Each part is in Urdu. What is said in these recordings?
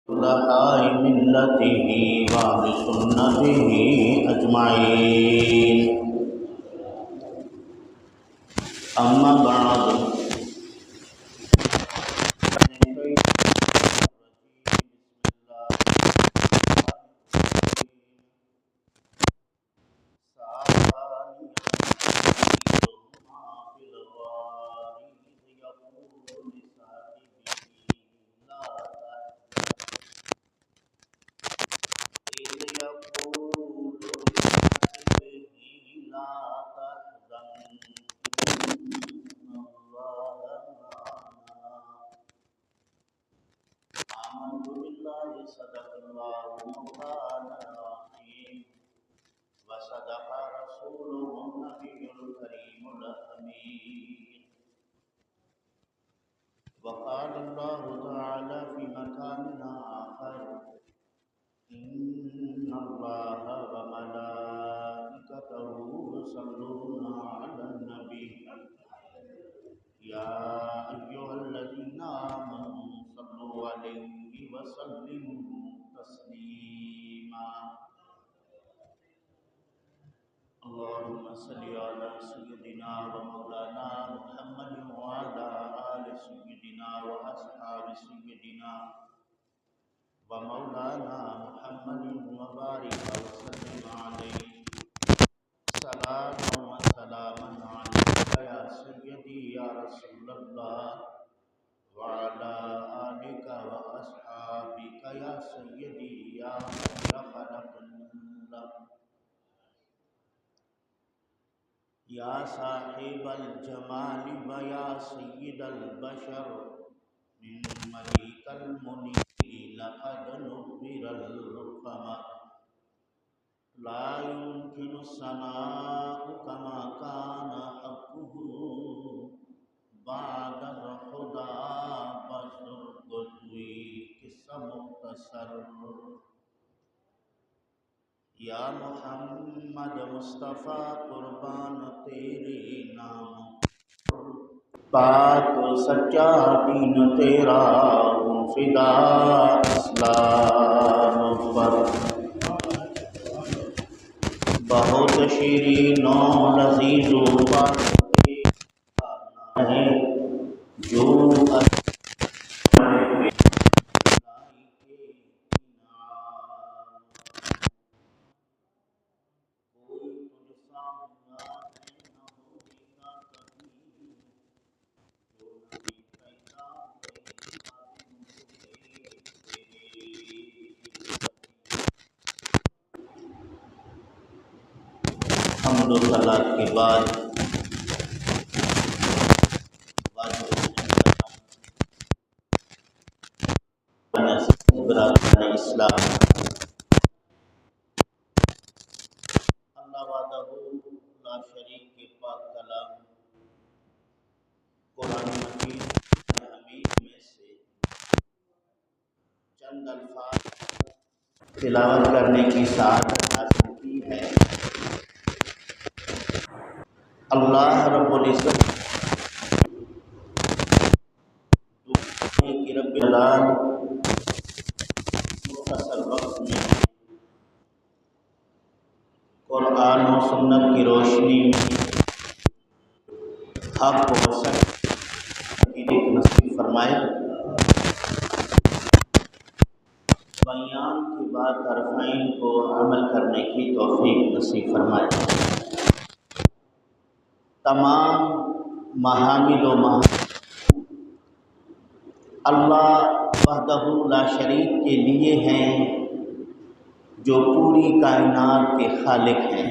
خلفاء ملته وأهل سنته أجمعين. أما بعد صدق الله مولانا العظيم وصدق رسوله النبي الكريم الأمين. وقال الله تعالى في مكاننا آخر: إن الله وملائكته يصلون على النبي يا أيها الذين آمنوا صلوا عليه وسلموا تسليما. اللهم صل على سيدنا ومولانا محمد وعلى آل سيدنا وأصحاب سيدنا ومولانا محمد وبارك وسلم عليه صلاة وسلاما عليك يا سيدي يا رسول الله وعلى آلك وأصحابك يا سيدي يا خير خلق الله. یا صاحب الجمال و یا سید البشر من ملیک المنیر لقد نبر القمر لا يمكن الثناء كما كان حقه بعد الخدا بشر قدوی قصہ مختصر. یا محمد مصطفیٰ قربان تیرے نام پاک سچا دین تیرا ہوں فدا اسلام پر. بہت شیرین و لذیذ و باتیں ہیں جو حمد و ثنا کے بعد برادران اسلام، اللہ وحدہ لا شریک کے پاک کلام قرآن مجید حمید میں سے چند الفاظ تلاوت کرنے کی سعادت حاصل کی ہے. اللہ رب العزت کی رب العال مختصر وقت میں قرآن و سنت کی روشنی میں حق و سچ عقیدے کو نصیب فرمائے. بیان کی بات طرفین کو عمل کرنے کی توفیق نصیب فرمائے. تمام محامد و اللہ وحدہ لا شریک کے لیے ہیں جو پوری کائنات کے خالق ہیں.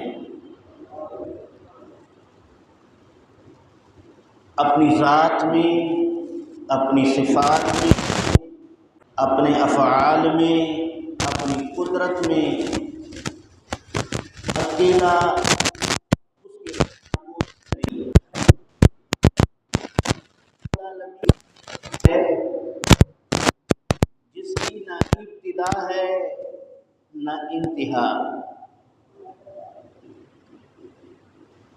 اپنی ذات میں، اپنی صفات میں، اپنے افعال میں، اپنی قدرت میں اکیلا جس کی نہ ابتدا ہے نہ انتہا.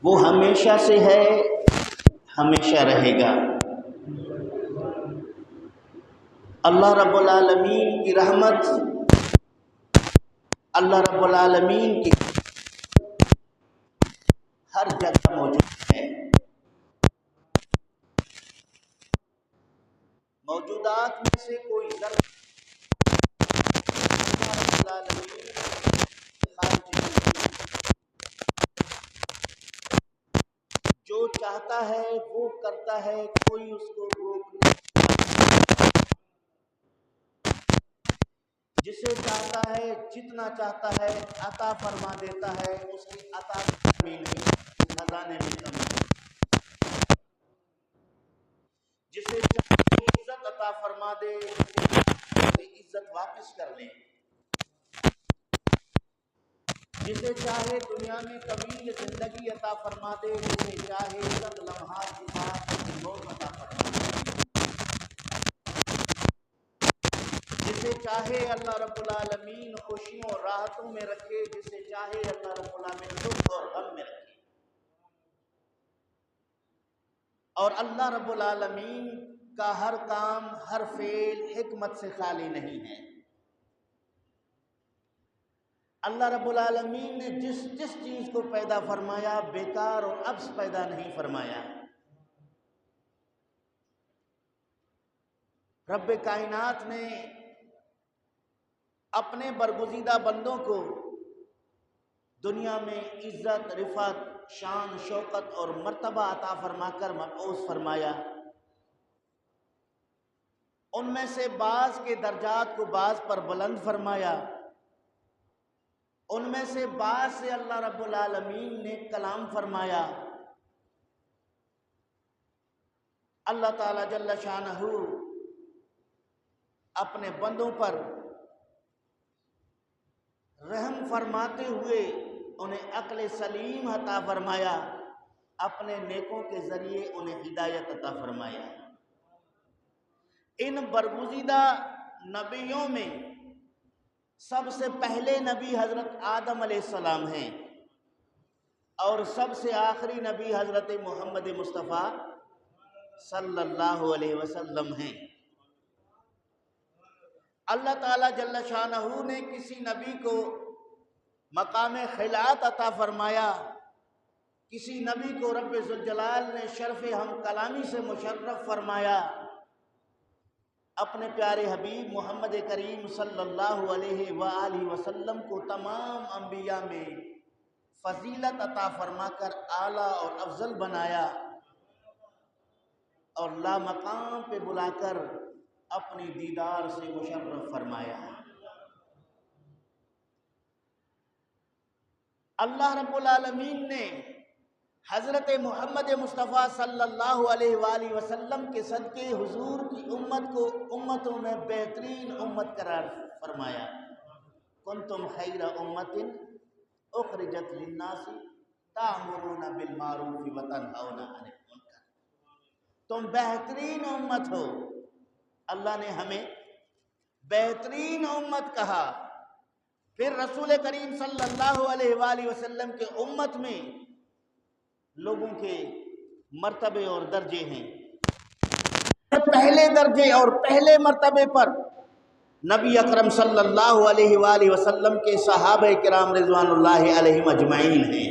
وہ ہمیشہ سے ہے، ہمیشہ رہے گا. اللہ رب العالمین کی رحمت، اللہ رب العالمین کی ہر جگہ موجود ہے۔ موجودات میں سے کوئی ذرہ اللہ رب العالمین کے خارج نہیں۔ جو چاہتا ہے وہ کرتا ہے، کوئی اس کو روک نہیں۔ جسے چاہتا ہے جتنا چاہتا ہے عطا فرما دیتا ہے، اس کی عطا میں کمی نہیں، خزانے میں کمی نہیں۔ جسے چاہے عزت عطا فرما دے، اسے عزت واپس کر لے۔ جسے چاہے دنیا میں طویل زندگی عطا فرما دے، جسے چاہے چند لمحات کے بعد موت عطا فرما دے۔ جسے چاہے اللہ رب العالمین خوشیوں اور راحتوں میں رکھے، جسے چاہے اللہ رب العالمین دکھ اور غم میں رکھے۔ اور اللہ رب العالمین کا ہر کام، ہر فعل حکمت سے خالی نہیں ہے۔ اللہ رب العالمین نے جس جس چیز کو پیدا فرمایا بیکار اور عبث پیدا نہیں فرمایا۔ رب کائنات نے اپنے برگزیدہ بندوں کو دنیا میں عزت، رفعت، شان، شوکت اور مرتبہ عطا فرما کر مبعوث فرمایا۔ ان میں سے بعض کے درجات کو بعض پر بلند فرمایا، ان میں سے بعض سے اللہ رب العالمین نے کلام فرمایا۔ اللہ تعالی جل شانہ اپنے بندوں پر رحم فرماتے ہوئے انہیں عقل سلیم عطا فرمایا، اپنے نیکوں کے ذریعے انہیں ہدایت عطا فرمایا۔ ان برگزیدہ نبیوں میں سب سے پہلے نبی حضرت آدم علیہ السلام ہیں، اور سب سے آخری نبی حضرت محمد مصطفیٰ صلی اللہ علیہ وسلم ہیں۔ اللہ تعالیٰ جل شانہ نے کسی نبی کو مقام خلعت عطا فرمایا، کسی نبی کو رب ذوالجلال نے شرف ہم کلامی سے مشرف فرمایا۔ اپنے پیارے حبیب محمد کریم صلی اللہ علیہ وآلہ وسلم کو تمام انبیاء میں فضیلت عطا فرما کر اعلیٰ اور افضل بنایا، اور لامقام پہ بلا کر اپنی دیدار سے مشرف فرمایا۔ اللہ رب العالمین نے حضرت محمد مصطفیٰ صلی اللہ علیہ وآلہ وسلم کے صدقے حضور کی امت کو امتوں میں بہترین امت قرار فرمایا۔ کنتم خیر امت اخرجت للناس تأمرون بالمعروف وتنہون عن المنکر۔ تم بہترین امت ہو۔ اللہ نے ہمیں بہترین امت کہا۔ پھر رسول کریم صلی اللہ علیہ وآلہ وسلم کے امت میں لوگوں کے مرتبے اور درجے ہیں۔ پہلے درجے اور پہلے مرتبے پر نبی اکرم صلی اللہ علیہ وآلہ وسلم کے صحابہ کرام رضوان اللہ علیہم اجمعین ہیں،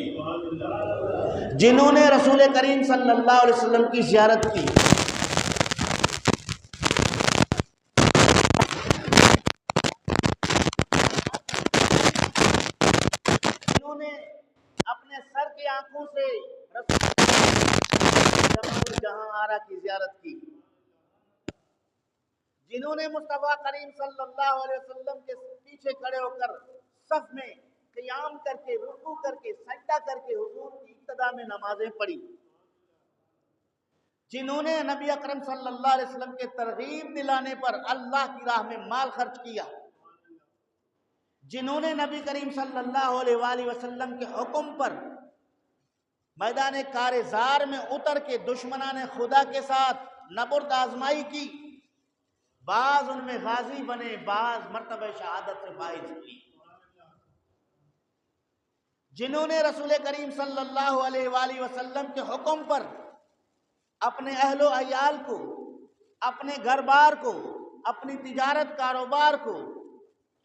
جنہوں نے رسول کریم صلی اللہ علیہ وسلم کی زیارت کی، جنہوں نے اپنے سر کی آنکھوں سے رسول جہاں آرا کی زیارت کی، جنہوں نے مصطفیٰ کریم صلی اللہ علیہ وسلم کے پیچھے کھڑے ہو کر صف میں قیام کر کے، رکوع کر کے، سجدہ کر کے حضور کی ابتدا میں نمازیں پڑھی، جنہوں نے نبی اکرم صلی اللہ علیہ وسلم کے ترغیب دلانے پر اللہ کی راہ میں مال خرچ کیا، جنہوں نے نبی کریم صلی اللہ علیہ وآلہ وسلم کے حکم پر میدان کارزار میں اتر کے دشمنان خدا کے ساتھ نبرد آزمائی کی، بعض ان میں غازی بنے، بعض مرتبہ شہادت سے فائز ہوئی، جنہوں نے رسول کریم صلی اللہ علیہ وآلہ وسلم کے حکم پر اپنے اہل و عیال کو، اپنے گھر بار کو اپنی تجارت کاروبار کو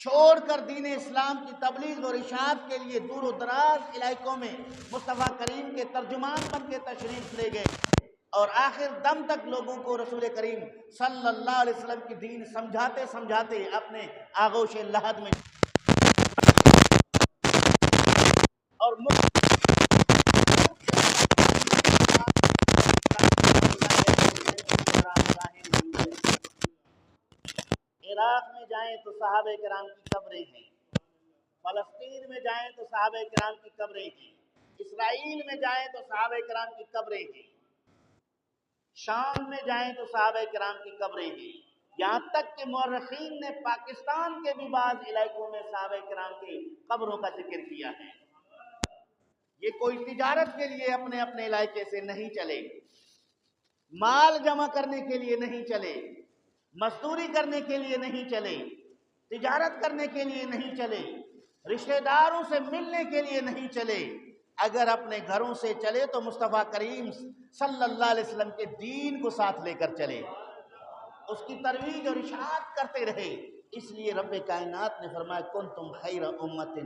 چھوڑ کر دین اسلام کی تبلیغ اور اشاعت کے لیے دور و دراز علاقوں میں مصطفیٰ کریم کے ترجمان بن کے تشریف لے گئے، اور آخر دم تک لوگوں کو رسول کریم صلی اللہ علیہ وسلم کی دین سمجھاتے سمجھاتے اپنے آغوش لحد میں اور عراق میں جائیں تو صحابہ کرام کی قبریں ہیں، فلسطین میں جائیں تو صحابہ کرام کی قبریں ہیں، اسرائیل میں جائیں تو صحابہ کرام کی قبریں ہیں، شام میں جائیں تو صحابہ کرام کی قبریں ہیں، یہاں تک کہ مورخین نے پاکستان کے بھی بعض علاقوں میں صحابہ کرام کی قبروں کا ذکر کیا ہے۔ یہ کوئی تجارت کے لیے اپنے اپنے علاقے سے نہیں چلے، مال جمع کرنے کے لیے نہیں چلے، مزدوری کرنے کے لیے نہیں چلے، تجارت کرنے کے لیے نہیں چلے، رشتہ داروں سے ملنے کے لیے نہیں چلے، اگر اپنے گھروں سے چلے تو مصطفیٰ کریم صلی اللہ علیہ وسلم کے دین کو ساتھ لے کر چلے، اس کی ترویج اور اشاعت کرتے رہے۔ اس لیے رب کائنات نے فرمایا کنتم خیر امت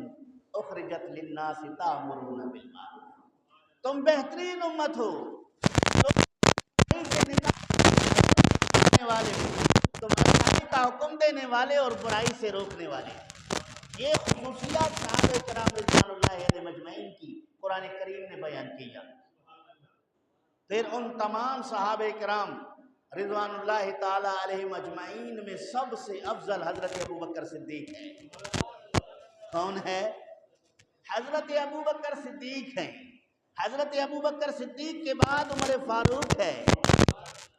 اخرجت للناس تأمرون بالمعروف، تم بہترین امت ہو، تم اچھائی کا حکم دینے والے اور برائی سے روکنے والے۔ یہ خصوصیات صحابہ کرام رضوان اللہ علیہ مجمعین کی قرآن کریم نے بیان کیا۔ پھر ان تمام صحابہ کرام رضوان اللہ تعالی علیہ مجمعین میں سب سے افضل حضرت ابوبکر صدیق ہے۔ کون ہے؟ حضرت ابوبکر صدیق ہیں۔ حضرت ابوبکر صدیق کے بعد عمر فاروق ہے،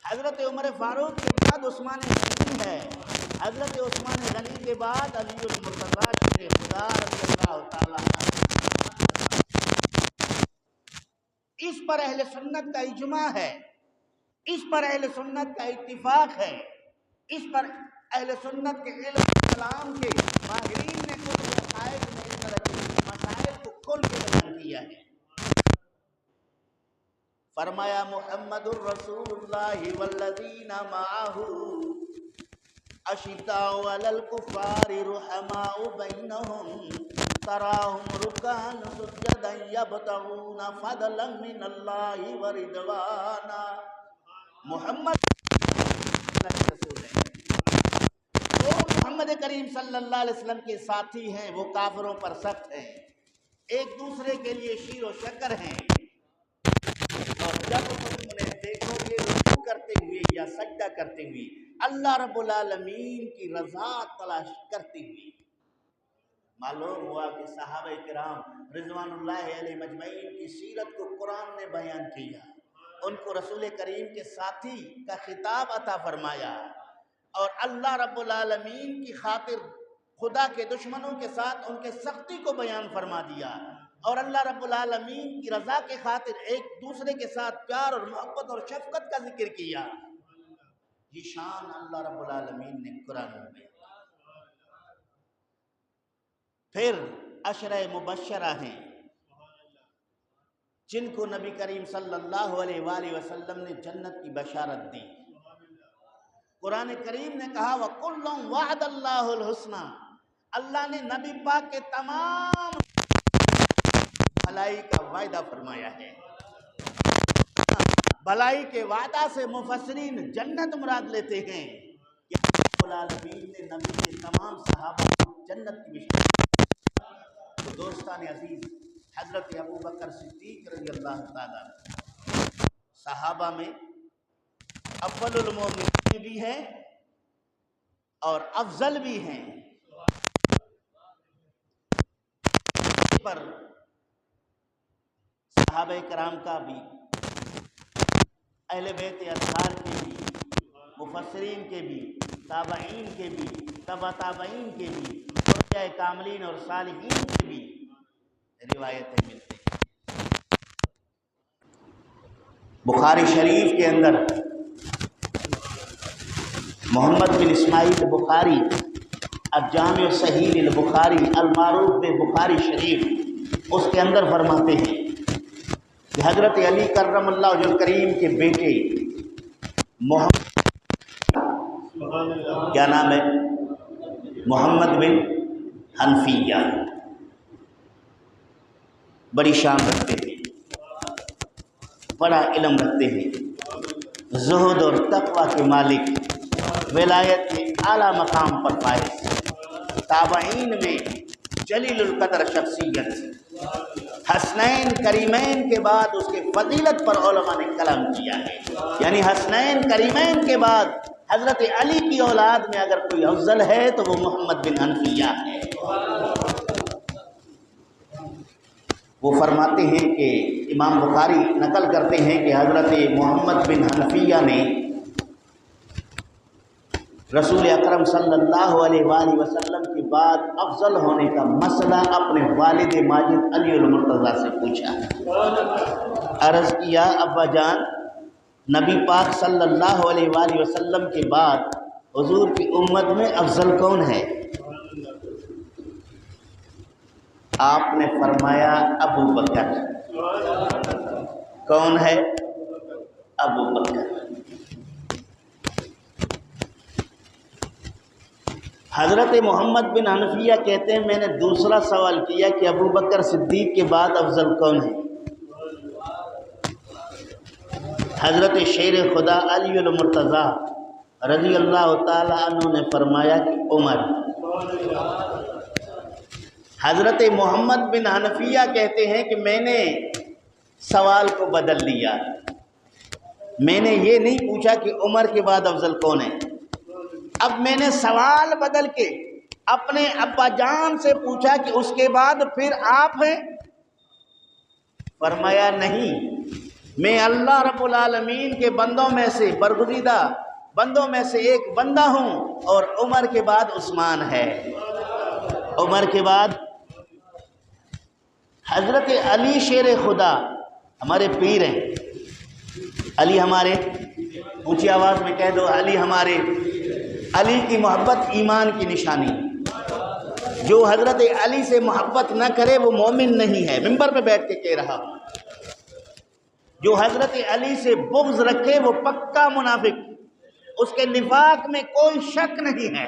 حضرت عمر فاروق کے بعد عثمان غنی ہے، حضرت عثمان غنی کے بعد علی المرتضیٰ شیر خدا رضی اللہ تعالیٰ عنہ۔ اس پر اہل سنت کا اجماع ہے، اس پر اہل سنت کا اتفاق ہے، اس پر اہل سنت کے علم کلام کے ماہرین نے کل مسائل میں اس طرح کے مسائل کو کھول کے بیان کیا ہے۔ فرمایا محمد الرسول اللہ والذین معہ اشداء علی الکفار رحماء بینہم تراہم رکعا سجدا یبتغون فضلا من اللہ ورضوانا۔ محمد رسول ہے، وہ محمد کریم صلی اللہ علیہ وسلم کے ساتھی ہیں، وہ کافروں پر سخت ہیں، ایک دوسرے کے لیے شیر و شکر ہیں، اور جب تم انہیں دیکھو گے رکوع کرتے ہوئے یا سجدہ کرتے ہوئے اللہ رب العالمین کی رضا تلاش کرتے ہوئے۔ معلوم ہوا کہ صحابہ کرام رضوان اللہ علیہ مجمعین کی سیرت کو قرآن نے بیان کیا، ان کو رسول کریم کے ساتھی کا خطاب عطا فرمایا، اور اللہ رب العالمین کی خاطر خدا کے دشمنوں کے ساتھ ان کے سختی کو بیان فرما دیا، اور اللہ رب العالمین کی رضا کے خاطر ایک دوسرے کے ساتھ پیار اور محبت اور شفقت کا ذکر کیا۔ یہ شان اللہ رب العالمین نے قرآن میں۔ پھر عشرہ مبشرہ ہیں جن کو نبی کریم صلی اللہ علیہ وآلہ وسلم نے جنت کی بشارت دی۔ قرآن کریم نے کہا وَكُلٌّ وَعَدَ اللَّهُ الْحُسْنَى، اللہ نے نبی پاک کے تمام بھلائی کا وعدہ فرمایا ہے۔ بھلائی کے وعدہ سے مفسرین جنت مراد لیتے ہیں، کہ رب العالمین نے نبی کے تمام صحابہ کو جنت کی بشارت۔ تو دوستان عزیز، حضرت ابوبکر صدیق رضی اللہ تعالیٰ صحابہ میں اول المومنین بھی ہیں اور افضل بھی ہیں۔ پر صحابہ کرام کا بھی، اہل بیت اطہار کے بھی، مفسرین کے بھی، تابعین کے بھی، تبع تابعین کے بھی، اولیاء کاملین اور صالحین کے بھی روایتیں ملتی ہیں۔ بخاری شریف کے اندر محمد بن اسماعیل بخاری الجامع صحیح البخاری المعروف بخاری شریف، اس کے اندر فرماتے ہیں کہ حضرت علی کرم اللہ وجہ کریم کے بیٹے محمد کیا نام ہے؟ محمد بن حنفیہ. بڑی شان رکھتے ہیں، بڑا علم رکھتے ہیں، زہد اور تقوی کے مالک، ولایت کے اعلیٰ مقام پر فائز، تابعین میں جلیل القدر شخصیت، حسنین کریمین کے بعد اس کے فضیلت پر علماء نے کلام کیا ہے. یعنی حسنین کریمین کے بعد حضرت علی کی اولاد میں اگر کوئی افضل ہے تو وہ محمد بن حنفیہ ہے. وہ فرماتے ہیں کہ امام بخاری نقل کرتے ہیں کہ حضرت محمد بن حنفیہ نے رسول اکرم صلی اللہ علیہ وآلہ وسلم کے بعد افضل ہونے کا مسئلہ اپنے والد ماجد علی المرتضیٰ سے پوچھا. عرض کیا ابا جان، نبی پاک صلی اللہ علیہ وآلہ وسلم کے بعد حضور کی امت میں افضل کون ہے؟ آپ نے فرمایا ابو بکر. کون ہے؟ ابو بکر. حضرت محمد بن حنفیہ کہتے ہیں میں نے دوسرا سوال کیا کہ ابو بکر صدیق کے بعد افضل کون ہے؟ حضرت شیر خدا علی المرتضیٰ رضی اللہ تعالی عنہ نے فرمایا کہ عمر. حضرت محمد بن حنفیہ کہتے ہیں کہ میں نے سوال کو بدل لیا، میں نے یہ نہیں پوچھا کہ عمر کے بعد افضل کون ہے، اب میں نے سوال بدل کے اپنے ابا جان سے پوچھا کہ اس کے بعد پھر آپ ہیں؟ فرمایا نہیں، میں اللہ رب العالمین کے بندوں میں سے برگزیدہ بندوں میں سے ایک بندہ ہوں، اور عمر کے بعد عثمان ہے. عمر کے بعد حضرت علی شیر خدا ہمارے پیر ہیں. علی ہمارے، اونچی آواز میں کہہ دو، علی ہمارے. علی کی محبت ایمان کی نشانی. جو حضرت علی سے محبت نہ کرے وہ مومن نہیں ہے. ممبر پہ بیٹھ کے کہہ رہا ہوں. جو حضرت علی سے بغض رکھے وہ پکا منافق، اس کے نفاق میں کوئی شک نہیں ہے.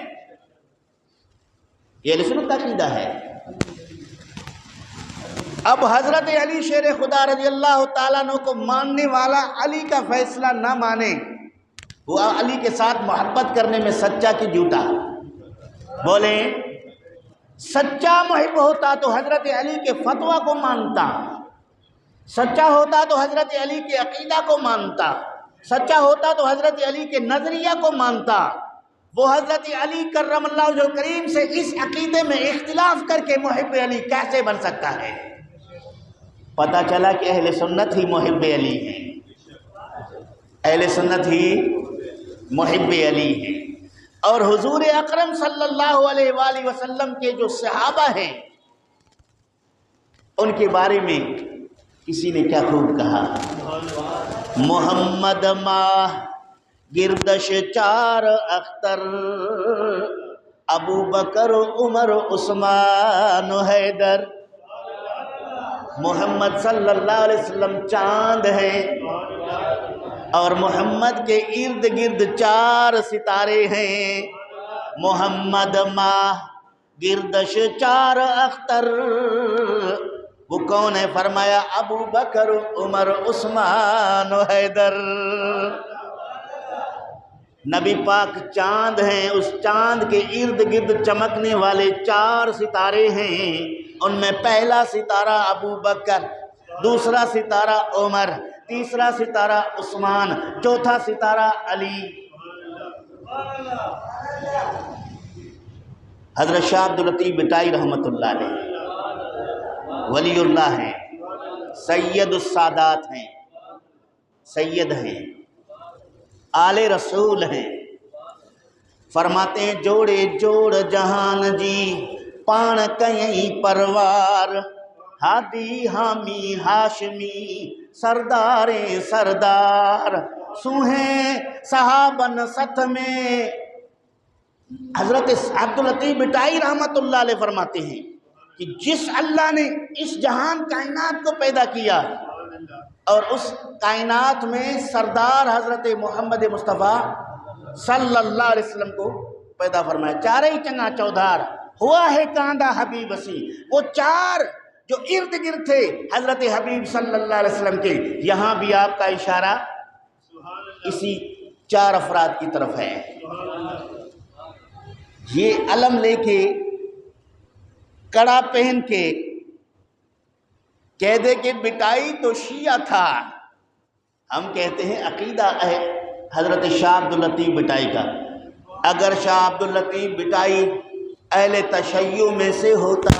یہ اہل سنت کا عقیدہ ہے. اب حضرت علی شیر خدا رضی اللہ تعالیٰ عنہ کو ماننے والا علی کا فیصلہ نہ مانے، وہ علی کے ساتھ محبت کرنے میں سچا کہ جھوٹا؟ بولیں. سچا محب ہوتا تو حضرت علی کے فتویٰ کو مانتا، سچا ہوتا تو حضرت علی کے عقیدہ کو مانتا، سچا ہوتا تو حضرت علی کے نظریہ کو مانتا. وہ حضرت علی کرم اللہ وجہہ الکریم سے اس عقیدے میں اختلاف کر کے محب علی کیسے بن سکتا ہے؟ پتہ چلا کہ اہل سنت ہی محب علی ہیں، اہل سنت ہی محب علی ہیں. اور حضور اکرم صلی اللہ علیہ وآلہ وسلم کے جو صحابہ ہیں ان کے بارے میں کسی نے کیا خوب کہا، محمد ماہ گردش چار اختر، ابو بکر عمر عثمان حیدر. محمد صلی اللہ علیہ وسلم چاند ہیں اور محمد کے ارد گرد چار ستارے ہیں. محمد ماہ گردش چار اختر، وہ کون ہے؟ فرمایا ابو بکر عمر عثمان حیدر. نبی پاک چاند ہیں، اس چاند کے ارد گرد چمکنے والے چار ستارے ہیں. ان میں پہلا ستارہ ابو بکر، دوسرا ستارہ عمر، تیسرا ستارہ عثمان، چوتھا ستارہ علی. حضرت شاہ عبداللطیف بٹائی رحمۃ اللہ علیہ ولی اللہ ہیں، سید السادات ہیں، سید ہیں، آل رسول ہیں. فرماتے ہیں جوڑے جوڑ جہان جی پان کئیں پروار، ہادی حامی ہاشمی سردار سردار، سوہیں صحابن ست میں. حضرت عبداللطیف بٹائی رحمۃ اللہ علیہ فرماتے ہیں کہ جس اللہ نے اس جہان کائنات کو پیدا کیا اور اس کائنات میں سردار حضرت محمد مصطفیٰ صلی اللہ علیہ وسلم کو پیدا فرمایا، چارے ہی چنگا چودھار ہوا ہے کاندھا حبیب اسی۔ وہ چار جو ارد گرد تھے حضرت حبیب صلی اللہ علیہ وسلم کے، یہاں بھی آپ کا اشارہ اسی چار افراد کی طرف ہے۔ یہ علم لے کے، کڑا پہن کے، کہہ دے کہ بٹائی تو شیعہ تھا۔ ہم کہتے ہیں عقیدہ ہے حضرت شاہ عبداللطیف بٹائی کا، اگر شاہ عبداللطیف بٹائی اہل تشیع میں سے ہوتا،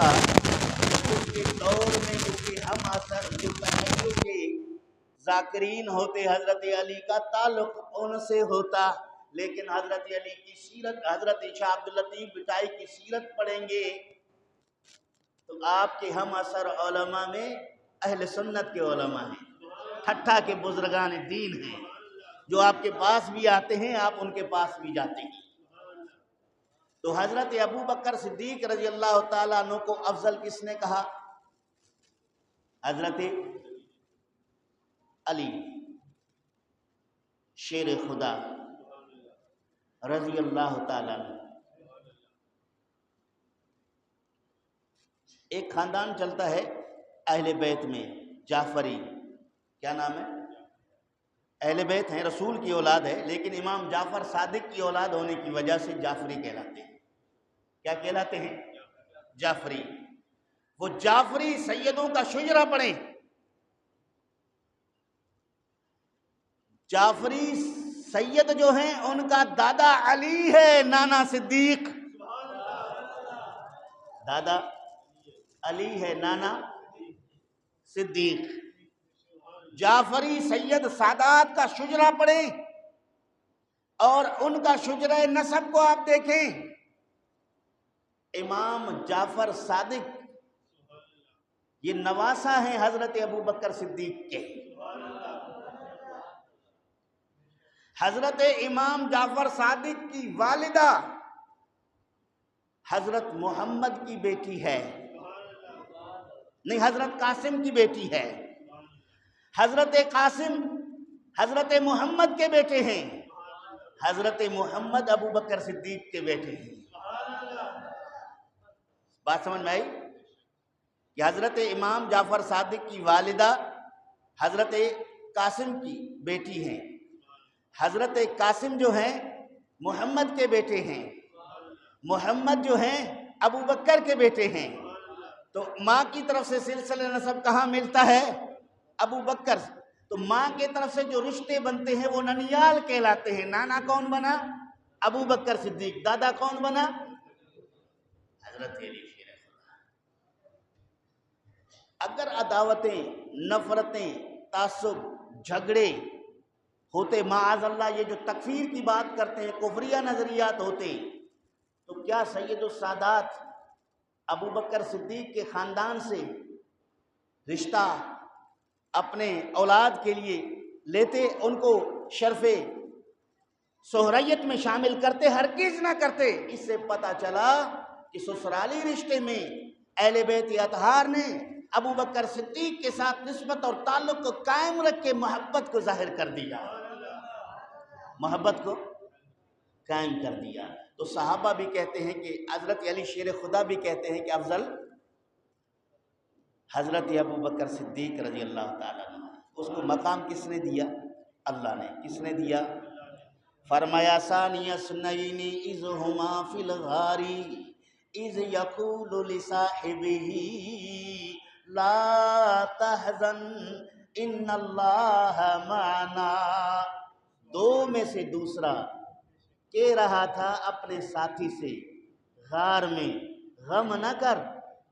اس کے دور میں اس کے ہم اثر جو تشیع کے ذاکرین ہوتے، حضرت علی کا تعلق ان سے ہوتا، لیکن حضرت علی کی سیرت، حضرت شاہ عبداللطیف بٹائی کی سیرت پڑھیں گے تو آپ کے ہم اثر علماء میں اہل سنت کے علماء ہیں، ٹھٹھا کے بزرگان دین ہیں، جو آپ کے پاس بھی آتے ہیں، آپ ان کے پاس بھی جاتے ہیں۔ تو حضرت ابو بکر صدیق رضی اللہ تعالیٰ عنہ کو افضل کس نے کہا؟ حضرت علی شیر خدا رضی اللہ تعالیٰ عنہ۔ ایک خاندان چلتا ہے اہل بیت میں، جعفری، کیا نام ہے؟ اہل بیت ہیں، رسول کی اولاد ہے، لیکن امام جعفر صادق کی اولاد ہونے کی وجہ سے جعفری کہلاتے ہیں۔ کیا کہلاتے ہیں؟ جعفری۔ وہ جعفری سیدوں کا شجرہ پڑھیں، جعفری سید جو ہیں ان کا دادا علی ہے، نانا صدیق۔ دادا علی ہے، نانا صدیق۔ جعفری سید سادات کا شجرہ پڑھیں اور ان کا شجرہ نسب کو آپ دیکھیں، امام جعفر صادق یہ نواسہ ہیں حضرت ابو بکر صدیق کے۔ حضرت امام جعفر صادق کی والدہ حضرت محمد کی بیٹی ہے، نہیں، حضرت قاسم کی بیٹی ہے۔ حضرت قاسم حضرت محمد کے بیٹے ہیں، حضرت محمد ابو بکر صدیق کے بیٹے ہیں۔ بات سمجھ میں آئی کہ حضرت امام جعفر صادق کی والدہ حضرت قاسم کی بیٹی ہیں، حضرت قاسم جو ہیں محمد کے بیٹے ہیں، محمد جو ہیں ابو بکر کے بیٹے ہیں۔ تو ماں کی طرف سے سلسلہ نسب کہاں ملتا ہے؟ ابو بکر۔ تو ماں کی طرف سے جو رشتے بنتے ہیں وہ ننیال کہلاتے ہیں۔ نانا کون بنا؟ ابو بکر صدیق۔ دادا کون بنا؟ حضرت علی شیر خدا۔ اگر عداوتیں، نفرتیں، تعصب، جھگڑے ہوتے، معاذ اللہ یہ جو تکفیر کی بات کرتے ہیں، کفریہ نظریات ہوتے، تو کیا سید السادات ابو بکر صدیق کے خاندان سے رشتہ اپنے اولاد کے لیے لیتے، ان کو شرف سہریت میں شامل کرتے؟ ہرگز نہ کرتے۔ اس سے پتہ چلا کہ سسرالی رشتے میں اہل بیت اطہار نے ابو بکر صدیق کے ساتھ نسبت اور تعلق کو قائم رکھ کے محبت کو ظاہر کر دیا، محبت کو قائم کر دیا۔ تو صحابہ بھی کہتے ہیں کہ حضرت علی شیر خدا بھی کہتے ہیں کہ افضل حضرت ابو بکر صدیق رضی اللہ تعالیٰ عنہ۔ اس کو مقام کس نے دیا؟ اللہ نے۔ کس نے دیا؟ فرمایا ثانی اثنین اذ ہما فی الغار اذ یقول لصاحبہ لا تحزن ان اللہ معنا۔ دو میں سے دوسرا کہہ رہا تھا اپنے ساتھی سے غار میں، غم نہ کر،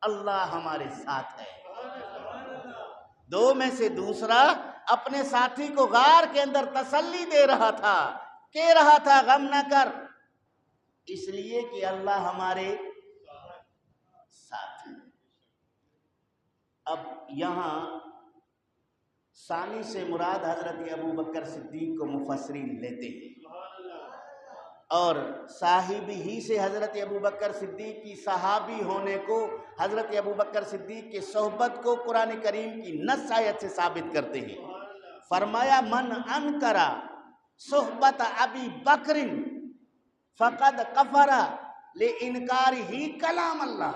اللہ ہمارے ساتھ ہے۔ دو میں سے دوسرا اپنے ساتھی کو غار کے اندر تسلی دے رہا تھا، کہہ رہا تھا غم نہ کر، اس لیے کہ اللہ ہمارے ساتھ ہے۔ اب یہاں ثانی سے مراد حضرت ابو بکر صدیق کو مفسرین لیتے ہیں، اور صاحب ہی سے حضرت ابو بکر صدیق کی صحابی ہونے کو، حضرت ابو بکر صدیق کی صحبت کو قرآن کریم کی نص آیت سے ثابت کرتے ہیں۔ فرمایا من انکر صحبت ابی بکر فقد کفر لانکارہ کلام اللہ.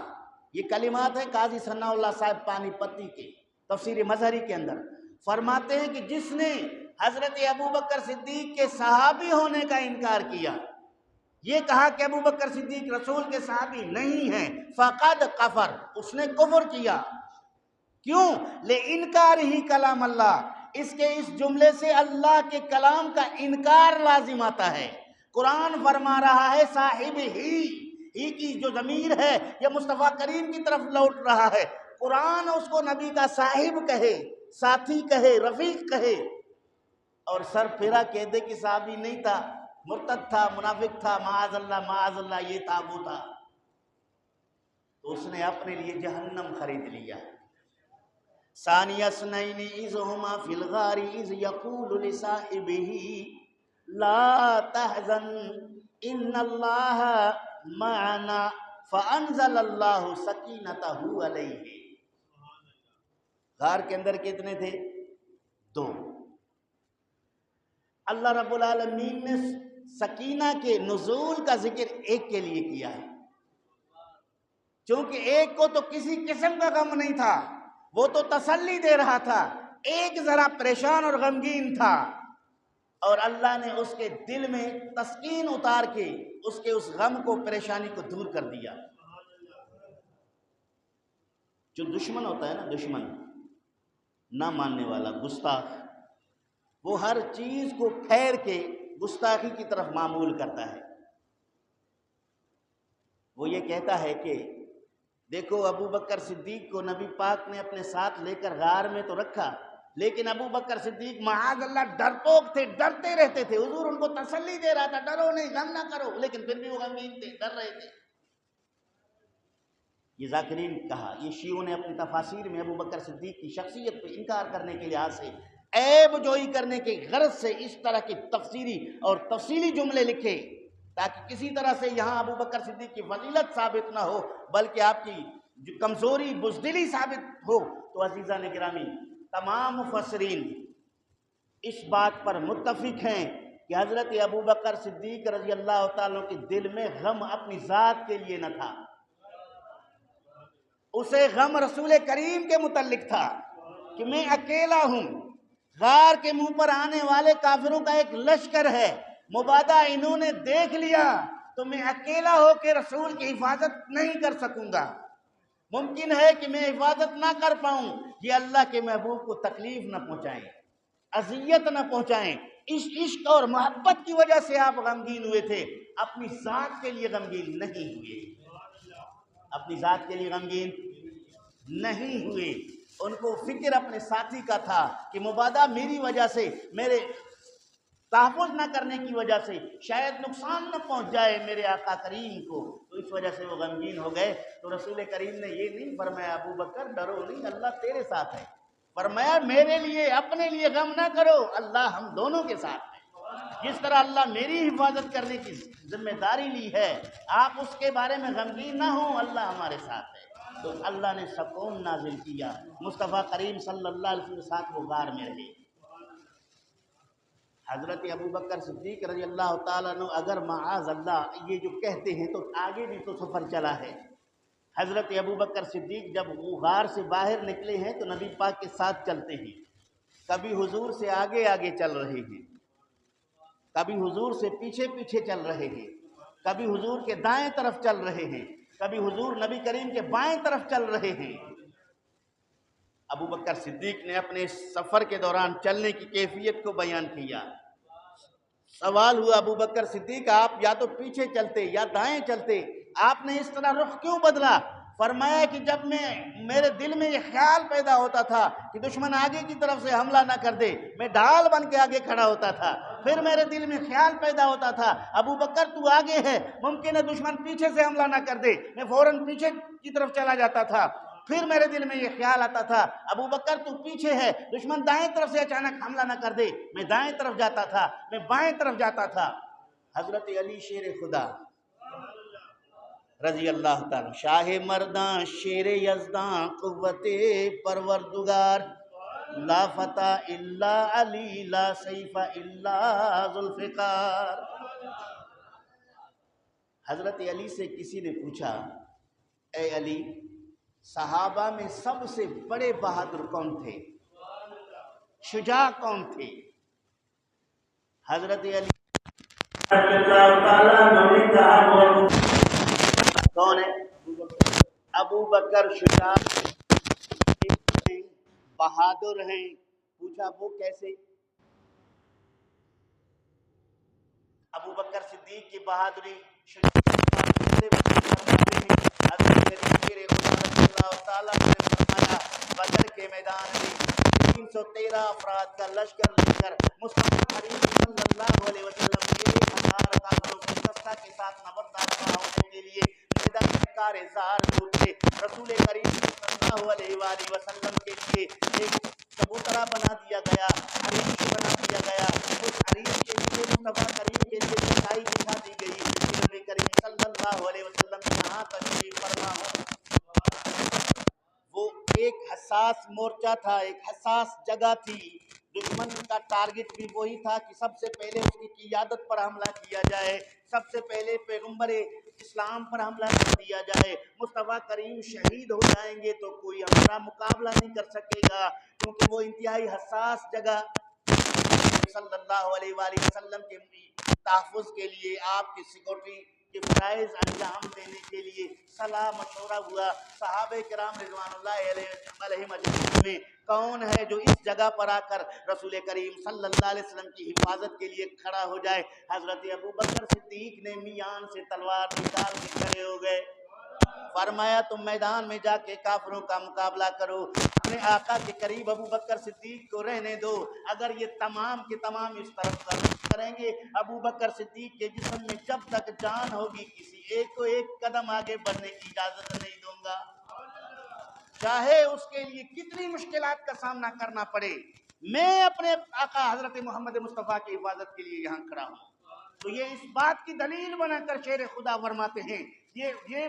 یہ کلمات ہیں قاضی ثناء اللہ صاحب پانی پتی کے تفسیر مظہری کے اندر. فرماتے ہیں کہ جس نے حضرت ابوبکر صدیق کے صحابی ہونے کا انکار کیا، یہ کہا کہ ابوبکر صدیق رسول کے صحابی نہیں ہیں، فقد کفر، اس نے کفر کیا. کیوں؟ لانکارہ کلام اللہ، اس کے اس جملے سے اللہ کے کلام کا انکار لازم آتا ہے. قرآن فرما رہا ہے صاحب ہی کی جو ضمیر ہے یہ مصطفیٰ کریم کی طرف لوٹ رہا ہے. قرآن اس کو نبی کا صاحب کہے، ساتھی کہے، رفیق کہے، اور سر پھیرا کہہ دے کہ صحابی نہیں تھا، مرتد تھا، منافق تھا، معاذ اللہ یہ تھا وہ تھا، تو اس نے اپنے لیے جہنم خرید لیا. ثانی اثنین اذ ہما فی الغار اذ یقول لصاحبہ لا تحزن ان اللہ معنا فانزل اللہ سکینتہ علیہ. غار کے اندر کتنے تھے؟ 2. اللہ رب العالمین نے سکینہ کے نزول کا ذکر ایک کے لیے کیا ہے، چونکہ ایک کو تو کسی قسم کا غم نہیں تھا، وہ تو تسلی دے رہا تھا. ایک ذرا پریشان اور غمگین تھا، اور اللہ نے اس کے دل میں تسکین اتار کے اس کے اس غم کو، پریشانی کو دور کر دیا. جو دشمن ہوتا ہے نا، دشمن نہ ماننے والا، گستاخ، وہ ہر چیز کو پھیر کے گستاخی کی طرف معمول کرتا ہے. وہ یہ کہتا ہے کہ دیکھو ابو بکر صدیق کو نبی پاک نے اپنے ساتھ لے کر غار میں تو رکھا، لیکن ابو بکر صدیق معاذ اللہ ڈرپوک تھے، ڈرتے رہتے تھے. حضور ان کو تسلی دے رہا تھا، ڈرو نہیں، غم نہ کرو، لیکن پھر بھی وہ غمگین تھے، ڈر رہے تھے. یہ ذاکرین کہا، یہ شیعوں نے اپنی تفاسیر میں ابو بکر صدیق کی شخصیت پہ انکار کرنے کے لحاظ سے، عیب جوئی کرنے کے غرض سے اس طرح کی تفسیری اور تفصیلی جملے لکھے تاکہ کسی طرح سے یہاں ابو بکر صدیق کی فضیلت ثابت نہ ہو بلکہ آپ کی جو کمزوری، بزدلی ثابت ہو. تو عزیزان گرامی، تمام مفسرین اس بات پر متفق ہیں کہ حضرت ابو بکر صدیق رضی اللہ تعالیٰ کے دل میں غم اپنی ذات کے لیے نہ تھا، اسے غم رسول کریم کے متعلق تھا کہ میں اکیلا ہوں، غار کے منہ پر آنے والے کافروں کا ایک لشکر ہے، مبادا انہوں نے دیکھ لیا تو میں اکیلا ہو کے رسول کی حفاظت نہیں کر سکوں گا، ممکن ہے کہ میں حفاظت نہ کر پاؤں. یہ اللہ کے محبوب کو تکلیف نہ پہنچائیں، اذیت نہ پہنچائیں. اس عشق اور محبت کی وجہ سے آپ غمگین ہوئے تھے، اپنی ذات کے لیے غمگین نہیں ہوئے، اپنی ذات کے لیے غمگین نہیں ہوئے. ان کو فکر اپنے ساتھی کا تھا کہ مبادا میری وجہ سے، میرے تحفظ نہ کرنے کی وجہ سے شاید نقصان نہ پہنچ جائے میرے آقا کریم کو، تو اس وجہ سے وہ غمگین ہو گئے. تو رسول کریم نے یہ نہیں فرمایا ابو بکر ڈرو نہیں، اللہ تیرے ساتھ ہے. فرمایا میرے لیے، اپنے لیے غم نہ کرو، اللہ ہم دونوں کے ساتھ ہے. جس طرح اللہ میری حفاظت کرنے کی ذمہ داری لی ہے، آپ اس کے بارے میں غمگین نہ ہوں، اللہ ہمارے ساتھ ہے. تو اللہ نے سکون نازل کیا، مصطفیٰ کریم صلی اللہ علیہ وسلم کے ساتھ وہ غار میں رہے. حضرت ابو بکر صدیق رضی اللہ تعالیٰ عنہ اگر معاذ اللہ یہ جو کہتے ہیں تو آگے بھی تو سفر چلا ہے. حضرت ابو بکر صدیق جب وہ غار سے باہر نکلے ہیں تو نبی پاک کے ساتھ چلتے ہیں، کبھی حضور سے آگے آگے چل رہے ہیں، کبھی حضور سے پیچھے پیچھے چل رہے ہیں، کبھی حضور کے دائیں طرف چل رہے ہیں، کبھی حضور نبی کریم کے بائیں طرف چل رہے ہیں. ابو بکر صدیق نے اپنے سفر کے دوران چلنے کی کیفیت کو بیان کیا. سوال ہوا ابو بکر صدیق آپ یا تو پیچھے چلتے یا دائیں چلتے، آپ نے اس طرح رخ کیوں بدلا؟ فرمایا کہ جب میرے دل میں یہ خیال پیدا ہوتا تھا کہ دشمن آگے کی طرف سے حملہ نہ کر دے، میں ڈھال بن کے آگے کھڑا ہوتا تھا. پھر میرے دل میں خیال پیدا ہوتا تھا ابو بکر تو آگے ہے، ممکن ہے دشمن پیچھے سے حملہ نہ کر دے، میں فوراً پیچھے کی طرف چلا جاتا تھا. پھر میرے دل میں یہ خیال آتا تھا ابو بکر تو پیچھے ہے، دشمن دائیں طرف سے اچانک حملہ نہ کر دے، میں دائیں طرف جاتا تھا، میں بائیں طرف جاتا تھا. حضرت علی شیر خدا رضی اللہ تعالی، شاہ مرداں شیر یزداں قوت پروردگار، لا فتح الا علی لا سیف الا ذوالفقار. حضرت علی سے کسی نے پوچھا، اے علی، صحابہ میں سب سے بڑے بہادر کون تھے، شجاع کون تھے؟ حضرت علی کون ہے؟ ابو بکر شجاع ہیں، بہادر ہیں۔ پوچھا وہ کیسے؟ ابو بکر صدیق کی بہادری بدر کے میدان میں 313 افراد کا لشکر لے کر مصطفیٰ کریم صلی اللہ علیہ وسلم کے 1000 کافروں کی دستہ کے ساتھ نبردار ہونے کے لیے میدان کار زار میں اترے۔ رسول کریم صلی اللہ علیہ وآلہ وسلم کے لیے ایک چبوترا بنا دیا گیا، عریش بنا دیا گیا، اس عریش کے لیے مصطفیٰ کریم کے لیے چٹائی بچھا دی گئی۔ نبی کریم صلی اللہ علیہ وسلم یہاں تشریف فرما ہو، وہ ایک حساس مورچہ تھا، ایک حساس جگہ تھی، دشمن کا ٹارگٹ بھی وہی تھا کہ سب سے پہلے اس کی قیادت پر حملہ کیا جائے، سب سے پہلے پیغمبر اسلام پر حملہ کر دیا جائے۔ مصطفیٰ کریم شہید ہو جائیں گے تو کوئی ہمارا مقابلہ نہیں کر سکے گا، کیونکہ وہ انتہائی حساس جگہ صلی اللہ علیہ وآلہ وسلم کے تحفظ کے لیے، آپ کی سیکورٹی کے فرائض انجام دینے کے لیے صلاح مشورہ ہوا۔ صحابہ کرام رضوان اللہ علیہم اجمعین میں کون ہے جو اس جگہ پر آ کر رسول کریم صلی اللہ علیہ وسلم کی حفاظت کے لیے کھڑا ہو جائے؟ حضرت ابو بکر صدیق نے میان سے تلوار نکال کے کھڑے ہو گئے، فرمایا تم میدان میں جا کے کافروں کا مقابلہ کرو، اپنے آقا کے قریب ابو بکر صدیق کو رہنے دو۔ اگر یہ تمام کے تمام اس طرف کریں گے، ابو بکر صدیق کے جسم میں جب تک جان ہوگی کسی ایک کو ایک قدم آگے بڑھنے کی اجازت نہیں دوں گا، چاہے اس کے لیے کتنی مشکلات کا سامنا کرنا پڑے۔ میں اپنے آقا حضرت محمد مصطفیٰ کی حفاظت کے لیے یہاں کھڑا ہوں۔ تو یہ اس بات کی دلیل بنا کر شیر خدا فرماتے ہیں، یہ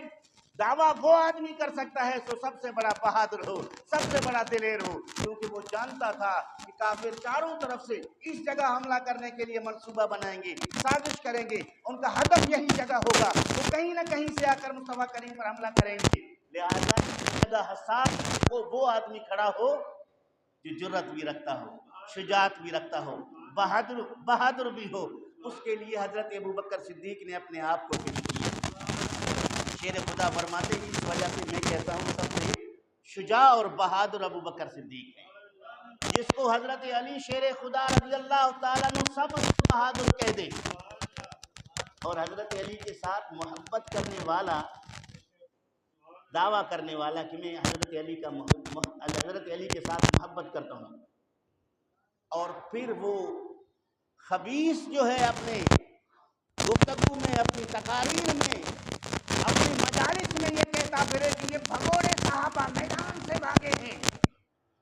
دعویٰ وہ آدمی کر سکتا ہے جو سب سے بڑا بہادر ہو، سب سے بڑا دلیر ہو، کیونکہ وہ جانتا تھا کہ کافر چاروں طرف سے اس جگہ حملہ کرنے کے لیے منصوبہ بنائیں گے، سازش کریں گے، ان کا ہدف یہی جگہ ہوگا، وہ کہیں نہ کہیں سے آ کر مصطفیٰ کریم پر حملہ کریں گے۔ لہذا اس جگہ حساس وہ آدمی کھڑا ہو جو جرأت بھی رکھتا ہو، شجاعت بھی رکھتا ہو، بہادر بھی ہو۔ اس کے لیے حضرت ابو بکر صدیق نے اپنے آپ کو پیش کیا۔ شیر خدا فرماتے ہیں اس وجہ سے میں کہتا ہوں سب سے شجاع اور بہادر ابو بکر صدیق ہے، جس کو حضرت علی شیر خدا رضی اللہ تعالیٰ عنہ سب بہادر کہہ دے، اور حضرت علی کے ساتھ محبت کرنے والا، دعویٰ کرنے والا کہ میں حضرت علی کے ساتھ محبت کرتا ہوں، اور پھر وہ خبیث جو ہے اپنے گفتگو میں، اپنی تقاریر میں، اپنی مجالس میں یہ کہتا پھرے کہ یہ بھگوڑے صحابہ میدان سے بھاگے ہیں،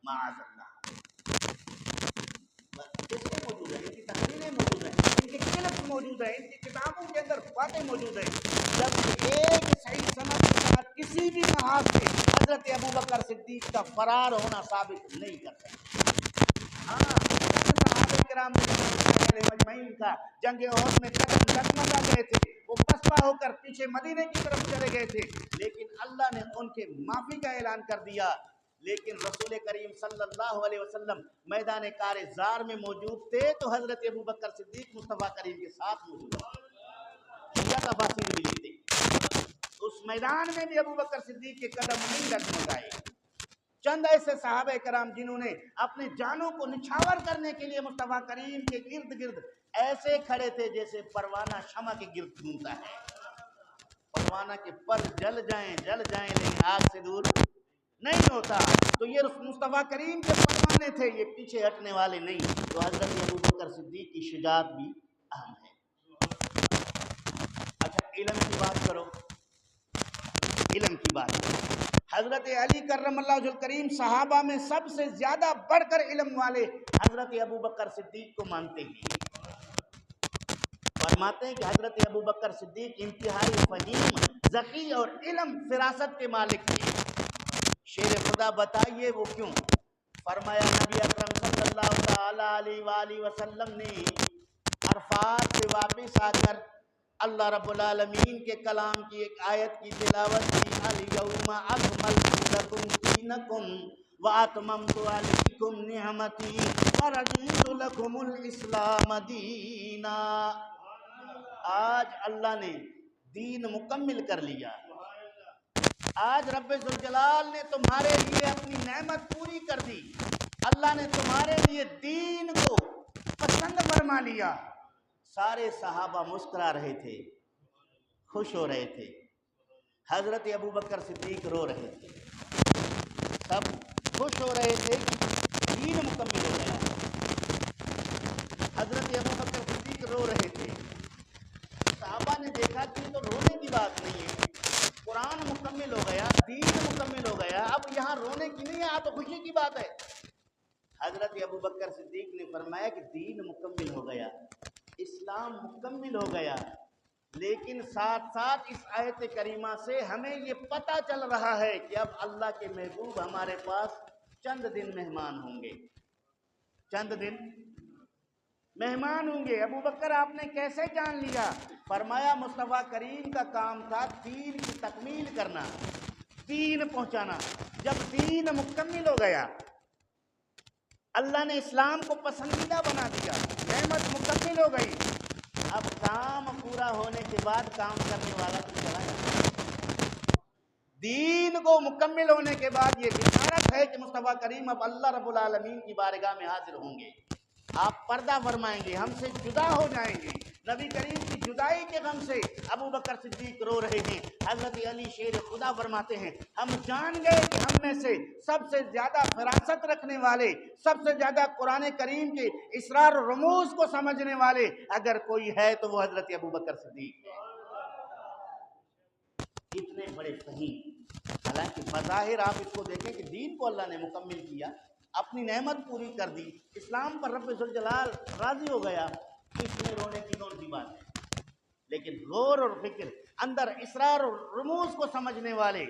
معاذ اللہ۔ کس میں موجود ہے؟ ان کی تقریریں موجود ہیں، ان کے کلپ موجود ہیں، ان کی کتابوں کے اندر باتیں موجود ہیں، جب ایک صحیح سند کے ساتھ کسی بھی محاذ سے حضرت ابو بکر صدیق کا فرار ہونا ثابت نہیں کرتا۔ ہاں، صحابہ کرام مجمعین کا جنگ احد میں قدم ڈگمگا گئے تھے، وہ پسپا ہو کر پیچھے مدینے کی طرف چلے گئے تھے، لیکن اللہ نے ان کے معافی کا اعلان کر دیا۔ لیکن رسول کریم صلی اللہ علیہ وسلم میدان کار زار میں موجود تھے تو حضرت ابو بکر صدیق مصطفیٰ کریم کے ساتھ موجود تھے، تفاصیل بھی تھے۔ اس میدان میں بھی ابو بکر صدیق کے قدم نہیں ڈگمگائے۔ چند ایسے صحابہ کرام جنہوں نے اپنی جانوں کو نچھاور کرنے کے لیے مصطفیٰ کریم کے گرد گرد ایسے کھڑے تھے جیسے پروانہ شمع کے گرد گھومتا ہے، پروانہ کے پر جل جائیں لیکن آگ سے دور نہیں ہوتا۔ تو یہ مصطفیٰ کریم کے پروانے تھے، یہ پیچھے ہٹنے والے نہیں۔ تو حضرت ابو بکر صدیق کی شجاعت بھی اہم ہے۔ اچھا، علم کی بات کرو، علم کی بات کرو۔ حضرت علی کرم اللہ وجہ کریم صحابہ میں سب سے زیادہ بڑھ کر علم والے حضرت ابو بکر صدیق کو مانتے ہیں۔ فرماتے ہیں کہ حضرت ابو بکر صدیق انتہائی فہیم، ذکی اور علم فراست کے مالک تھے۔ شیر خدا بتائیے وہ کیوں؟ فرمایا نبی اکرم صلی اللہ تعالی علیہ وآلہ وسلم نے عرفات سے واپس آ کر اللہ رب العالمین کے کلام کی ایک آیت کی تلاوت کی، الیوم اکملت لکم دینکم واتممت علیکم نعمتی ورضیت لکم الاسلام دینا۔ آج اللہ نے دین مکمل کر لیا، آج رب ذوالجلال نے تمہارے لیے اپنی نعمت پوری کر دی، اللہ نے تمہارے لیے دین کو پسند فرما لیا۔ سارے صحابہ مسکرا رہے تھے، خوش ہو رہے تھے، حضرت ابوبکر صدیق رو رہے تھے، سب خوش ہو رہے تھے کہ دین مکمل ہو گیا۔ حضرت ابوبکر صدیق رو رہے تھے، صحابہ نے دیکھا کہ تو رونے کی بات نہیں ہے، قرآن مکمل ہو گیا، دین مکمل ہو گیا، اب یہاں رونے کی نہیں ہے، آپ تو خوشی کی بات ہے۔ حضرت ابوبکر صدیق نے فرمایا کہ دین مکمل ہو گیا، اسلام مکمل ہو گیا، لیکن ساتھ ساتھ اس آیت کریمہ سے ہمیں یہ پتہ چل رہا ہے کہ اب اللہ کے محبوب ہمارے پاس چند دن مہمان ہوں گے، چند دن مہمان ہوں گے۔ ابوبکر آپ نے کیسے جان لیا؟ فرمایا مصطفیٰ کریم کا کام تھا دین کی تکمیل کرنا، دین پہنچانا۔ جب دین مکمل ہو گیا، اللہ نے اسلام کو پسندیدہ بنا دیا، نعمت مکمل ہو گئی، اب کام پورا ہونے کے بعد کام کرنے والا تو چلا جاتا۔ دین کو مکمل ہونے کے بعد یہ بشارت ہے کہ مصطفیٰ کریم اب اللہ رب العالمین کی بارگاہ میں حاضر ہوں گے، آپ پردہ فرمائیں گے، ہم سے جدا ہو جائیں گے۔ نبی کریم کی جدائی کے غم سے ابوبکر صدیق رو رہے ہیں۔ حضرت علی شیر خدا فرماتے ہیں ہم جان گئے کہ ہم میں سے سب سے زیادہ فراست رکھنے والے، سب سے زیادہ قرآن کریم کے اسرار و رموز کو سمجھنے والے اگر کوئی ہے تو وہ حضرت ابوبکر صدیق ہے۔ اتنے بڑے فہیم، حالانکہ بظاہر آپ اس کو دیکھیں کہ دین کو اللہ نے مکمل کیا، اپنی نعمت پوری کر دی، اسلام پر رب ذوالجلال راضی ہو گیا، اس میں رونے کی کون سی بات ہے؟ لیکن غور اور فکر، اندر اسرار اور رموز کو سمجھنے والے،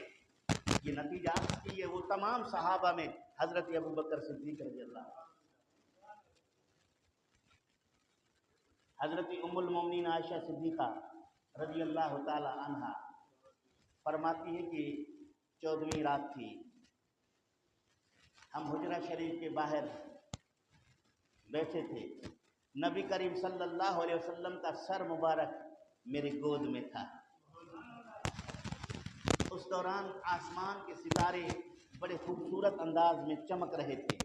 یہ نتیجہ کہ یہ وہ تمام صحابہ میں حضرت ابوبکر صدیق رضی اللہ عنہ، حضرت ام المومنین عائشہ صدیقہ رضی اللہ تعالی عنہا فرماتی ہے کہ 14ویں رات تھی، ہم حجرہ شریف کے باہر بیٹھے تھے، نبی کریم صلی اللہ علیہ وسلم کا سر مبارک میرے گود میں تھا۔ اس دوران آسمان کے ستارے بڑے خوبصورت انداز میں چمک رہے تھے،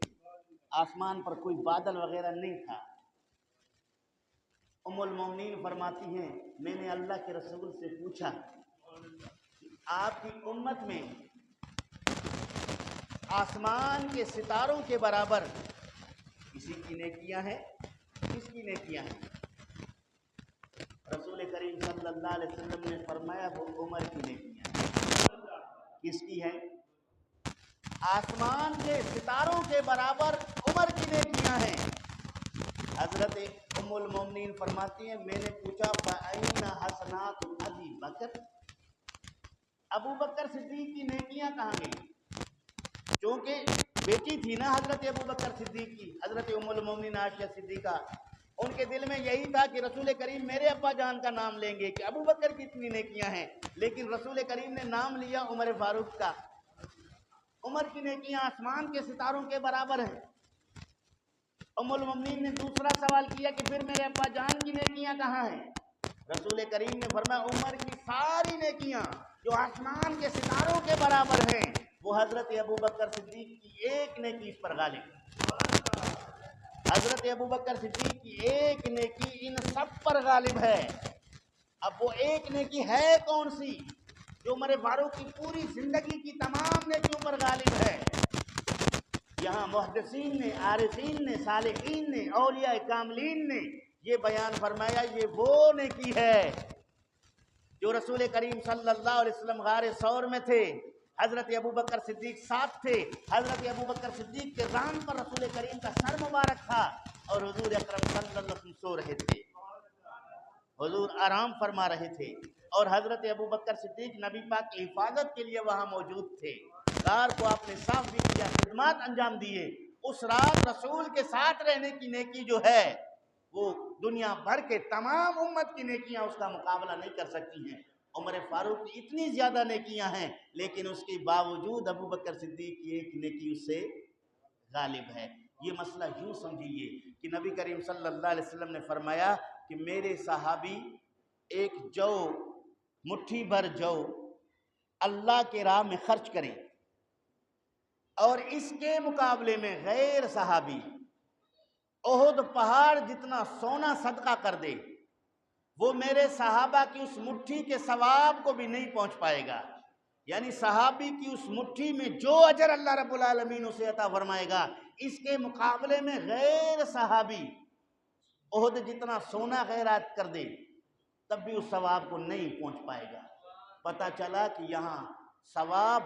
آسمان پر کوئی بادل وغیرہ نہیں تھا۔ ام المومنین فرماتی ہیں میں نے اللہ کے رسول سے پوچھا آپ کی امت میں آسمان کے ستاروں کے برابر کسی کی نیکیاں ہیں؟ کس کی نیکیاں ہیں؟ رسول کریم صلی اللہ علیہ وسلم نے فرمایا وہ عمر کی نیکیاں ہیں۔ کس کی ہیں؟ آسمان کے ستاروں کے برابر عمر کی نیکیاں ہیں۔ حضرت ام المومنین فرماتی ہیں میں نے پوچھا فَأَيْنَ حَسَنَاتُ أَبِي بَكْرَ، ابو بکر صدیق کی نیکیاں کہاں گئی؟ چونکہ بیٹی تھی نا حضرت ابو بکر صدیق کی، حضرت ام المومنین عائشہ صدیقہ، ان کے دل میں یہی تھا کہ رسول کریم میرے ابا جان کا نام لیں گے کہ ابو بکر کی اتنی نیکیاں ہیں، لیکن رسول کریم نے نام لیا عمر فاروق کا۔ عمر کی نیکیاں آسمان کے ستاروں کے برابر ہیں۔ ام المومنین نے دوسرا سوال کیا کہ پھر میرے ابا جان کی نیکیاں کہاں ہیں؟ رسول کریم نے فرمایا عمر کی ساری نیکیاں جو آسمان کے ستاروں کے برابر ہیں وہ حضرت ابوبکر صدیق کی ایک نیکی اس پر غالب، حضرت ابوبکر صدیق کی ایک نیکی ان سب پر غالب ہے۔ اب وہ ایک نیکی ہے کون سی جو عمر فاروق کی پوری زندگی کی تمام نیکیوں پر غالب ہے؟ یہاں محدثین نے، عارفین نے، صالحین نے، اولیاء کاملین نے یہ بیان فرمایا یہ وہ نیکی ہے جو رسول کریم صلی اللہ علیہ وسلم غار ثور میں تھے، حضرت ابوبکر صدیق ساتھ تھے، حضرت ابوبکر صدیق کے ران پر رسول کریم کا سر مبارک تھا اور حضور اکرم صلی اللہ علیہ وسلم سو رہے تھے، حضور آرام فرما رہے تھے اور حضرت ابوبکر صدیق نبی پاک کی حفاظت کے لیے وہاں موجود تھے۔ غار کو آپ نے صاف بھی کیا، خدمات انجام دیے۔ اس رات رسول کے ساتھ رہنے کی نیکی جو ہے وہ دنیا بھر کے تمام امت کی نیکیاں اس کا مقابلہ نہیں کر سکتی ہیں۔ عمر فاروق کی اتنی زیادہ نیکیاں ہیں، لیکن اس کے باوجود ابو بکر صدیق کی ایک نیکی اس سے غالب ہے۔ یہ مسئلہ یوں سمجھیے کہ نبی کریم صلی اللہ علیہ وسلم نے فرمایا کہ میرے صحابی ایک جو مٹھی بھر جو اللہ کے راہ میں خرچ کریں اور اس کے مقابلے میں غیر صحابی احد پہاڑ جتنا سونا صدقہ کر دے، وہ میرے صحابہ کی اس مٹھی کے ثواب کو بھی نہیں پہنچ پائے گا۔ یعنی صحابی کی اس مٹھی میں جو اجر اللہ رب العالمین اسے عطا فرمائے گا، اس کے مقابلے میں غیر صحابی احد جتنا سونا خیرات کر دے تب بھی اس ثواب کو نہیں پہنچ پائے گا۔ پتہ چلا کہ یہاں ثواب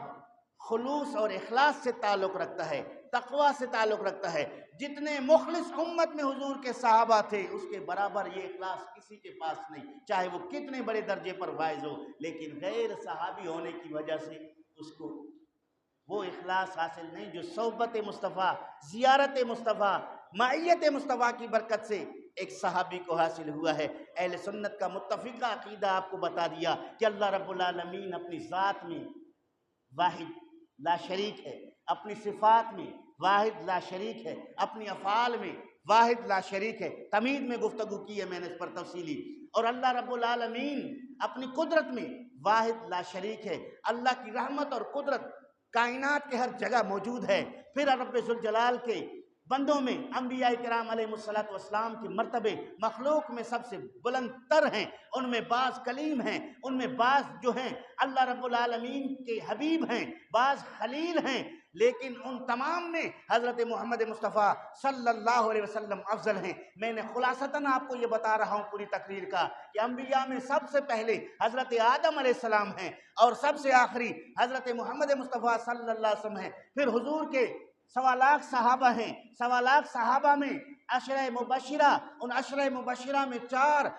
خلوص اور اخلاص سے تعلق رکھتا ہے، تقوی سے تعلق رکھتا ہے۔ جتنے مخلص امت میں حضور کے صحابہ تھے، اس کے برابر یہ اخلاص کسی کے پاس نہیں، چاہے وہ کتنے بڑے درجے پر فائز ہو، لیکن غیر صحابی ہونے کی وجہ سے اس کو وہ اخلاص حاصل نہیں جو صحبت مصطفیٰ، زیارت مصطفیٰ، معیت مصطفیٰ کی برکت سے ایک صحابی کو حاصل ہوا ہے۔ اہل سنت کا متفقہ عقیدہ آپ کو بتا دیا کہ اللہ رب العالمین اپنی ذات میں واحد لا شریک ہے، اپنی صفات میں واحد لا شریک ہے، اپنی افعال میں واحد لا شریک ہے۔ تمہید میں گفتگو کی ہے میں نے اس پر تفصیلی۔ اور اللہ رب العالمین اپنی قدرت میں واحد لا شریک ہے۔ اللہ کی رحمت اور قدرت کائنات کے ہر جگہ موجود ہے۔ پھر رب ذوالجلال کے بندوں میں انبیاء کرام علیہ السلام کے مرتبے مخلوق میں سب سے بلند تر ہیں، ان میں بعض کلیم ہیں، ان میں بعض جو ہیں اللہ رب العالمین کے حبیب ہیں، بعض خلیل ہیں، لیکن ان تمام میں حضرت محمد مصطفیٰ صلی اللہ علیہ وسلم افضل ہیں۔ میں نے خلاصتاً آپ کو یہ بتا رہا ہوں پوری تقریر کا کہ انبیاء میں سب سے پہلے حضرت آدم علیہ السلام ہیں اور سب سے آخری حضرت محمد مصطفیٰ صلی اللہ علیہ وسلم ہیں۔ پھر حضور کے 1.25 لاکھ صحابہ ہیں، 1.25 لاکھ صحابہ میں عشرہ مبشرہ، ان عشرہ مبشرہ میں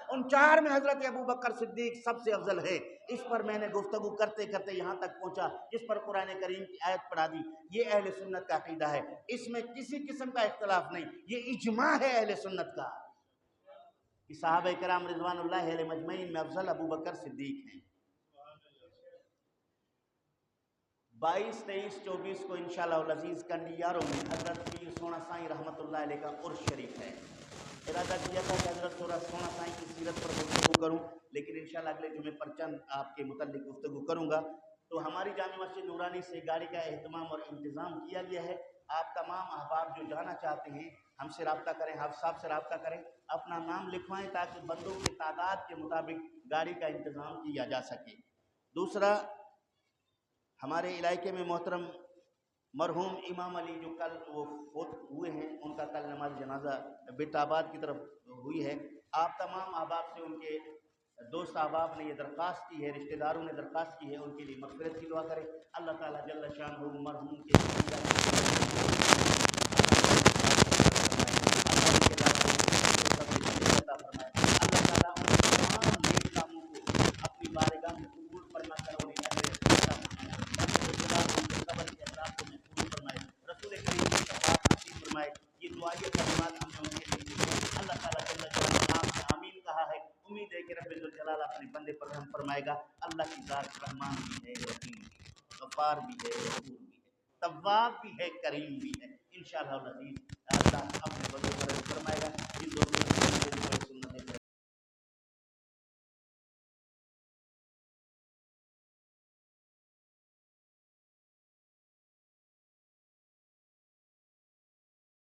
ان چار میں حضرت ابو بکر صدیق سب سے افضل ہے۔ اس پر میں نے گفتگو کرتے کرتے یہاں تک پہنچا جس پر قرآن کریم کی آیت پڑھا دی۔ یہ اہل سنت کا عقیدہ ہے، اس میں کسی قسم کا اختلاف نہیں، یہ اجماع ہے اہل سنت کا کہ صحابہ کرام رضوان اللہ علیہ مجمعین میں افضل ابو بکر صدیق ہیں۔ 22، 23، 24 کو انشاءاللہ العزیز کنڈیاروں میں حضرت پیر سونا سائیں رحمۃ اللہ علیہ کا عرس شریف ہے۔ ارادہ کیا تھا کہ حضرت سونا سائیں کی سیرت پر گفتگو کروں، لیکن انشاءاللہ اگلے جمعے پر چند آپ کے متعلق گفتگو کروں گا۔ تو ہماری جامع مسجد نورانی سے گاڑی کا اہتمام اور انتظام کیا گیا ہے۔ آپ تمام احباب جو جانا چاہتے ہیں ہم سے رابطہ کریں، حافظ صاحب سے رابطہ کریں، اپنا نام لکھوائیں تاکہ بندوں کی تعداد کے مطابق گاڑی کا انتظام کیا جا سکے۔ دوسرا، ہمارے علاقے میں محترم مرحوم امام علی جو کل وہ فوت ہوئے ہیں، ان کا کل نماز جنازہ بٹ آباد کی طرف ہوئی ہے۔ آپ تمام احباب سے، ان کے دوست احباب نے یہ درخواست کی ہے، رشتہ داروں نے درخواست کی ہے، ان کے لیے مغفرت کی دعا کریں۔ اللہ تعالیٰ جل شانہ مرحوم کے اللہ تعالیٰ ان تمام نیک کاموں کو اپنی بارگاہ میں قبول فرما کر انہیں رسول کریم کی شفاعت نصیب فرمائے۔ یہ دعائیہ کلمات ہم نے ان کے لیے دی ہیں۔ اللہ تعالیٰ جل شانہ نے آمین کہا ہے۔ امید ہے کہ رب ذوالجلال اپنے بندے پر رحم فرمائے گا۔ اللہ کی ذات رحمان بھی ہے، رحیم بھی ہے، غفار بھی ہے، غفور بھی ہے، تواب بھی ہے، کریم بھی ہے۔ انشاءاللہ العزیز اللہ اپنے بندے پر رحم فرمائے گا۔ جن لوگوں نے سنت